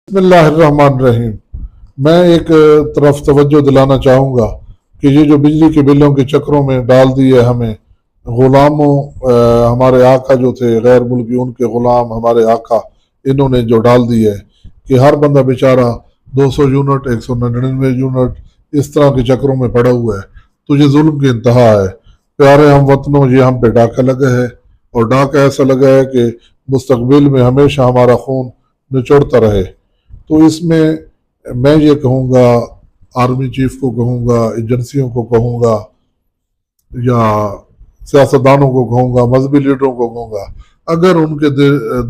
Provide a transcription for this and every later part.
بسم اللہ الرحمن الرحیم۔ میں ایک طرف توجہ دلانا چاہوں گا کہ یہ جو بجلی کے بلوں کے چکروں میں ڈال دیے ہمیں غلاموں، ہمارے آقا جو تھے غیر ملکی، ان کے غلام ہمارے آقا، انہوں نے جو ڈال دی ہے کہ ہر بندہ بیچارہ 200 یونٹ 199 یونٹ اس طرح کے چکروں میں پڑا ہوا ہے، تو یہ ظلم کی انتہا ہے۔ پیارے ہم وطنوں، یہ ہم پہ ڈاکہ لگا ہے، اور ڈاکہ ایسا لگا ہے کہ مستقبل میں ہمیشہ ہمارا خون نچوڑتا رہے۔ تو اس میں میں یہ کہوں گا، آرمی چیف کو کہوں گا، ایجنسیوں کو کہوں گا، یا سیاستدانوں کو کہوں گا، مذہبی لیڈروں کو کہوں گا، اگر ان کے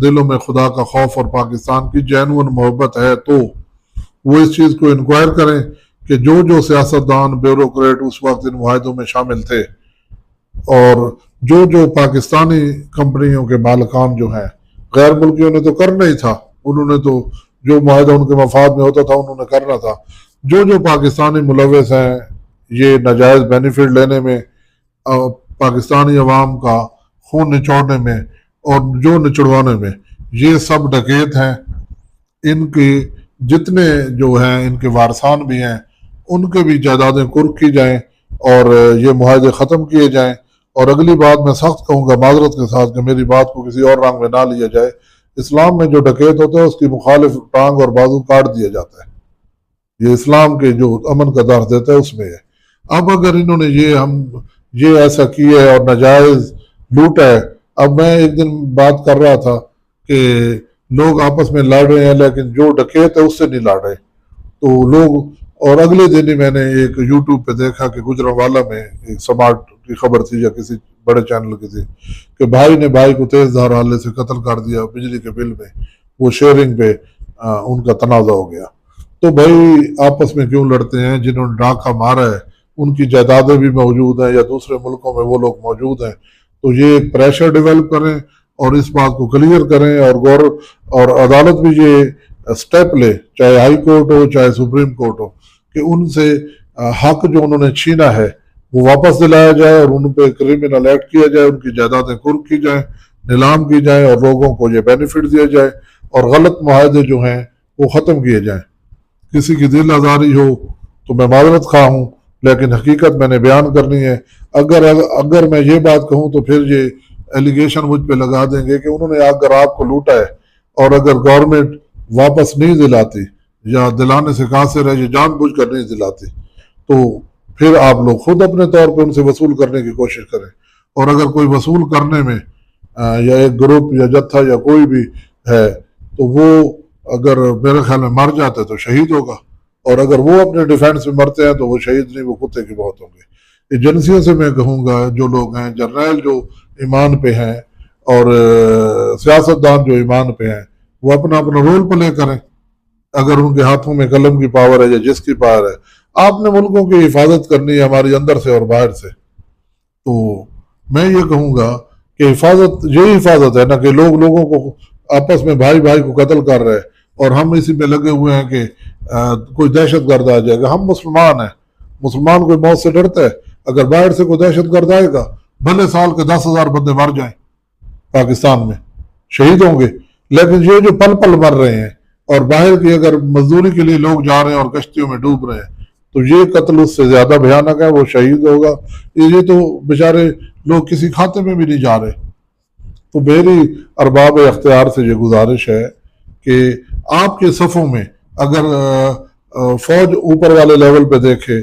دلوں میں خدا کا خوف اور پاکستان کی جینوئن محبت ہے تو وہ اس چیز کو انکوائر کریں کہ جو سیاستدان بیوروکریٹ اس وقت ان معاہدوں میں شامل تھے، اور جو پاکستانی کمپنیوں کے مالکان جو ہیں، غیر ملکیوں نے تو کرنا ہی تھا، انہوں نے تو جو معاہدہ ان کے مفاد میں ہوتا تھا انہوں نے کرنا تھا۔ جو پاکستانی ملوث ہیں یہ ناجائز بینیفٹ لینے میں، پاکستانی عوام کا خون نچوڑنے میں اور جو نچڑوانے میں، یہ سب ڈکیت ہیں۔ ان کی جتنے جو ہیں ان کے وارثان بھی ہیں، ان کے بھی جائیدادیں قرق کی جائیں اور یہ معاہدے ختم کیے جائیں۔ اور اگلی بات میں سخت کہوں گا معذرت کے ساتھ کہ میری بات کو کسی اور رنگ میں نہ لیا جائے، اسلام میں جو ڈکیت ہوتا ہے اس کی مخالف ٹانگ اور بازو کاٹ دیا جاتا ہے، یہ اسلام کے جو امن کا درس دیتا ہے اس میں ہے۔ اب اگر انہوں نے یہ ایسا کیا ہے اور ناجائز لوٹا ہے، اب میں ایک دن بات کر رہا تھا کہ لوگ آپس میں لڑ رہے ہیں لیکن جو ڈکیت ہے اس سے نہیں لڑ رہے، تو لوگ، اور اگلے دن ہی میں نے ایک یوٹیوب پہ دیکھا کہ گجرانوالہ میں ایک سماعت کی خبر تھی یا کسی بڑے چینل کی تھی کہ بھائی نے بھائی کو تیز دھار آلے سے قتل کر دیا بجلی کے بل میں، وہ شیئرنگ پہ ان کا تنازع ہو گیا۔ تو بھائی آپس میں کیوں لڑتے ہیں؟ جنہوں نے ڈاکہ مارا ہے ان کی جائیدادیں بھی موجود ہیں یا دوسرے ملکوں میں وہ لوگ موجود ہیں، تو یہ ایک پریشر ڈیولپ کریں اور اس بات کو کلیئر کریں، اور عدالت بھی یہ سٹیپ لے، چاہے ہائی کورٹ ہو چاہے سپریم کورٹ ہو، کہ ان سے حق جو انہوں نے چھینا ہے وہ واپس دلایا جائے اور ان پہ کریمنل ایکٹ کیا جائے، ان کی جائیدادیں قرق کی جائیں، نیلام کی جائیں اور لوگوں کو یہ بینیفٹ دیا جائے، اور غلط معاہدے جو ہیں وہ ختم کیے جائیں۔ کسی کی دل آزاری ہو تو میں معذرت خواہ ہوں، لیکن حقیقت میں نے بیان کرنی ہے۔ اگر میں یہ بات کہوں تو پھر یہ ایلیگیشن مجھ پہ لگا دیں گے کہ انہوں نے اگر آپ کو لوٹا ہے اور اگر گورنمنٹ واپس نہیں دلاتی یا دلانے سے قاصر ہے، یہ جان بوجھ کر نہیں دلاتی، تو پھر آپ لوگ خود اپنے طور پہ ان سے وصول کرنے کی کوشش کریں۔ اور اگر کوئی وصول کرنے میں یا ایک گروپ یا جتھا یا کوئی بھی ہے تو وہ اگر میرے خیال میں مر جاتے تو شہید ہوگا، اور اگر وہ اپنے ڈیفینس میں مرتے ہیں تو وہ شہید نہیں، وہ کتے کی موت ہوں گے۔ ایجنسیوں سے میں کہوں گا، جو لوگ ہیں جرنیل جو ایمان پہ ہیں اور سیاستدان جو ایمان پہ ہیں، وہ اپنا رول پلے کریں۔ اگر ان کے ہاتھوں میں قلم کی پاور ہے یا جس کی پاور ہے، آپ نے ملکوں کی حفاظت کرنی ہے ہماری اندر سے اور باہر سے، تو میں یہ کہوں گا کہ حفاظت یہی حفاظت ہے، نہ کہ لوگوں کو آپس میں بھائی کو قتل کر رہے اور ہم اسی میں لگے ہوئے ہیں کہ کوئی دہشت گرد آ جائے گا۔ ہم مسلمان ہیں، مسلمان کوئی موت سے ڈرتا ہے؟ اگر باہر سے کوئی دہشت گرد آئے گا، بھلے سال کے 10,000 بندے مر جائیں پاکستان میں، شہید ہوں گے، لیکن یہ جو پل پل مر رہے ہیں اور باہر کی اگر مزدوری کے لیے لوگ جا رہے ہیں اور کشتیوں میں ڈوب رہے ہیں، تو یہ قتل اس سے زیادہ بھیانک ہے، وہ شہید ہوگا۔ یہ تو بیچارے لوگ کسی کھاتے میں بھی نہیں جا رہے۔ تو میری ارباب اختیار سے یہ گزارش ہے کہ آپ کے صفوں میں اگر فوج اوپر والے لیول پہ دیکھے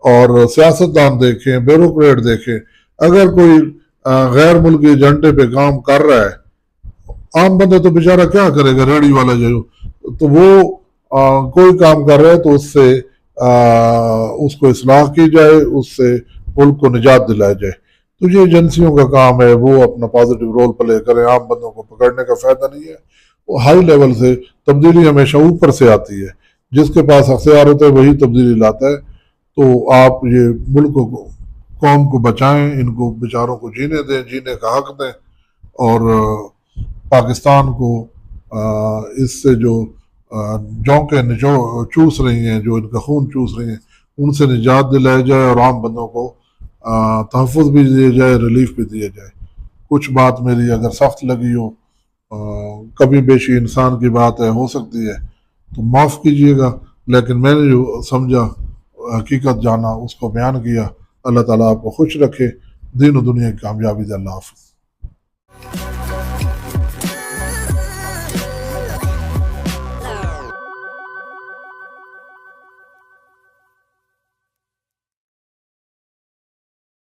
اور سیاستدان دیکھیں، بیوروکریٹ دیکھیں، اگر کوئی غیر ملکی ایجنڈے پہ کام کر رہا ہے، عام بندہ تو بیچارہ کیا کرے گا، ریڑھی والا جو، تو وہ کوئی کام کر رہا ہے تو اس کو اصلاح کی جائے، اس سے ملک کو نجات دلایا جائے۔ تو یہ ایجنسیوں کا کام ہے، وہ اپنا پازیٹیو رول پلے کریں، عام بندوں کو پکڑنے کا فائدہ نہیں ہے۔ وہ ہائی لیول سے تبدیلی ہمیشہ اوپر سے آتی ہے، جس کے پاس اختیار ہوتا ہے وہی تبدیلی لاتا ہے۔ تو آپ یہ ملک کو، قوم کو بچائیں، ان کو بیچاروں کو جینے دیں، جینے کا حق دیں، اور پاکستان کو اس سے جو جونکیں چوس رہی ہیں، جو ان کا خون چوس رہی ہیں، ان سے نجات دلایا جائے اور عام بندوں کو تحفظ بھی دیا جائے، ریلیف بھی دیا جائے۔ کچھ بات میری اگر سخت لگی ہو، کبھی بیشی انسان کی بات ہے، ہو سکتی ہے، تو معاف کیجیے گا، لیکن میں نے جو سمجھا، حقیقت جانا، اس کو بیان کیا۔ اللہ تعالیٰ آپ کو خوش رکھے، دین و دنیا کی کامیابی دے۔ اللہ حافظ۔